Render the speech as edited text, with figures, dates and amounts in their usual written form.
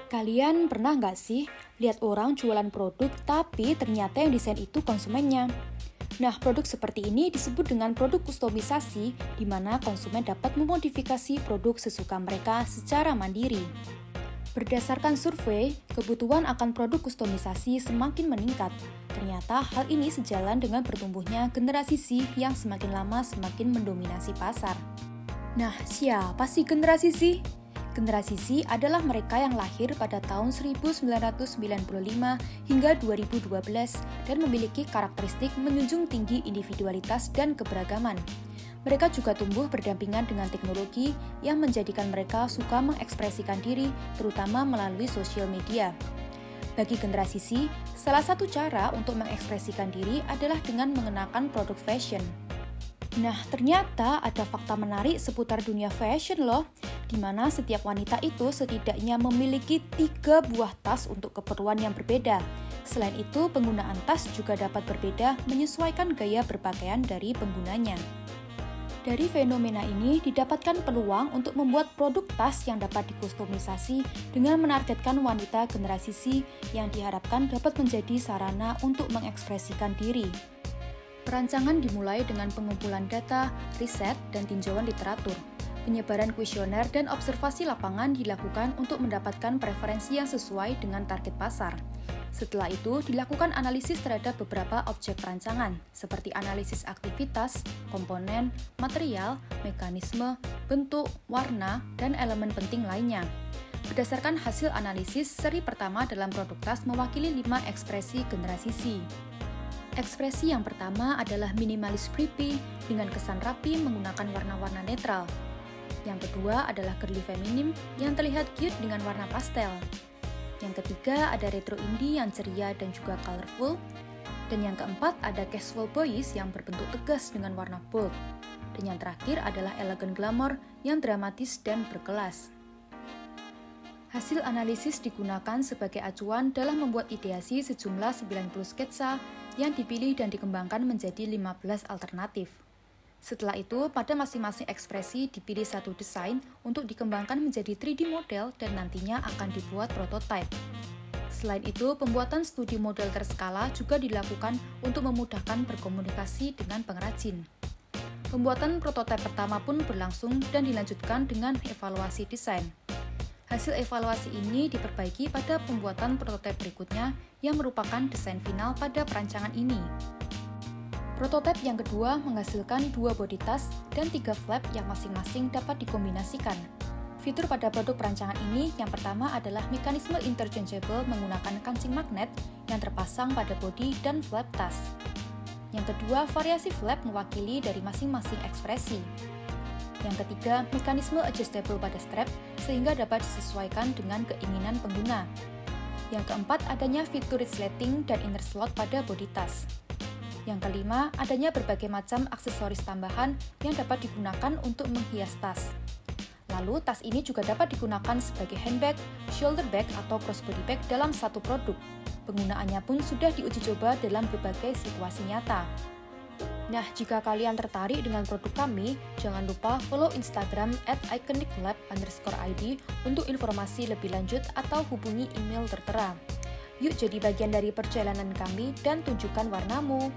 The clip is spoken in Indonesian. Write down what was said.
Kalian pernah nggak sih lihat orang jualan produk tapi ternyata yang desain itu konsumennya? Nah, produk seperti ini disebut dengan produk kustomisasi, di mana konsumen dapat memodifikasi produk sesuka mereka secara mandiri. Berdasarkan survei, kebutuhan akan produk kustomisasi semakin meningkat. Ternyata hal ini sejalan dengan bertumbuhnya generasi Z yang semakin lama semakin mendominasi pasar. Nah, siapa sih generasi Z? Generasi Z adalah mereka yang lahir pada tahun 1995 hingga 2012 dan memiliki karakteristik menjunjung tinggi individualitas dan keberagaman. Mereka juga tumbuh berdampingan dengan teknologi yang menjadikan mereka suka mengekspresikan diri, terutama melalui sosial media. Bagi generasi Z, salah satu cara untuk mengekspresikan diri adalah dengan mengenakan produk fashion. Nah, ternyata ada fakta menarik seputar dunia fashion loh, di mana setiap wanita itu setidaknya memiliki 3 buah tas untuk keperluan yang berbeda. Selain itu, penggunaan tas juga dapat berbeda menyesuaikan gaya berpakaian dari penggunanya. Dari fenomena ini didapatkan peluang untuk membuat produk tas yang dapat dikustomisasi dengan menargetkan wanita generasi Z yang diharapkan dapat menjadi sarana untuk mengekspresikan diri. Perancangan dimulai dengan pengumpulan data, riset, dan tinjauan literatur. Penyebaran kuesioner dan observasi lapangan dilakukan untuk mendapatkan preferensi yang sesuai dengan target pasar. Setelah itu, dilakukan analisis terhadap beberapa objek perancangan, seperti analisis aktivitas, komponen, material, mekanisme, bentuk, warna, dan elemen penting lainnya. Berdasarkan hasil analisis, seri pertama dalam produk tas mewakili 5 ekspresi generasi Z. Ekspresi yang pertama adalah minimalis preppy dengan kesan rapi menggunakan warna-warna netral. Yang kedua adalah girly feminim yang terlihat cute dengan warna pastel. Yang ketiga ada retro indie yang ceria dan juga colorful. Dan yang keempat ada casual boyish yang berbentuk tegas dengan warna bold. Dan yang terakhir adalah elegant glamour yang dramatis dan berkelas. Hasil analisis digunakan sebagai acuan dalam membuat ideasi sejumlah 90 sketsa yang dipilih dan dikembangkan menjadi 15 alternatif. Setelah itu, pada masing-masing ekspresi dipilih satu desain untuk dikembangkan menjadi 3D model dan nantinya akan dibuat prototipe. Selain itu, pembuatan studi model terskala juga dilakukan untuk memudahkan berkomunikasi dengan pengrajin. Pembuatan prototipe pertama pun berlangsung dan dilanjutkan dengan evaluasi desain. Hasil evaluasi ini diperbaiki pada pembuatan prototipe berikutnya yang merupakan desain final pada perancangan ini. Prototipe yang kedua menghasilkan 2 body tas dan 3 flap yang masing-masing dapat dikombinasikan. Fitur pada produk perancangan ini yang pertama adalah mekanisme interchangeable menggunakan kancing magnet yang terpasang pada body dan flap tas. Yang kedua, variasi flap mewakili dari masing-masing ekspresi. Yang ketiga, mekanisme adjustable pada strap sehingga dapat disesuaikan dengan keinginan pengguna. Yang keempat, adanya fitur resleting dan inner slot pada body tas. Yang kelima, adanya berbagai macam aksesoris tambahan yang dapat digunakan untuk menghias tas. Lalu, tas ini juga dapat digunakan sebagai handbag, shoulder bag, atau crossbody bag dalam satu produk. Penggunaannya pun sudah diuji coba dalam berbagai situasi nyata. Nah, jika kalian tertarik dengan produk kami, jangan lupa follow Instagram @iconiclab_id untuk informasi lebih lanjut atau hubungi email tertera. Yuk jadi bagian dari perjalanan kami dan tunjukkan warnamu.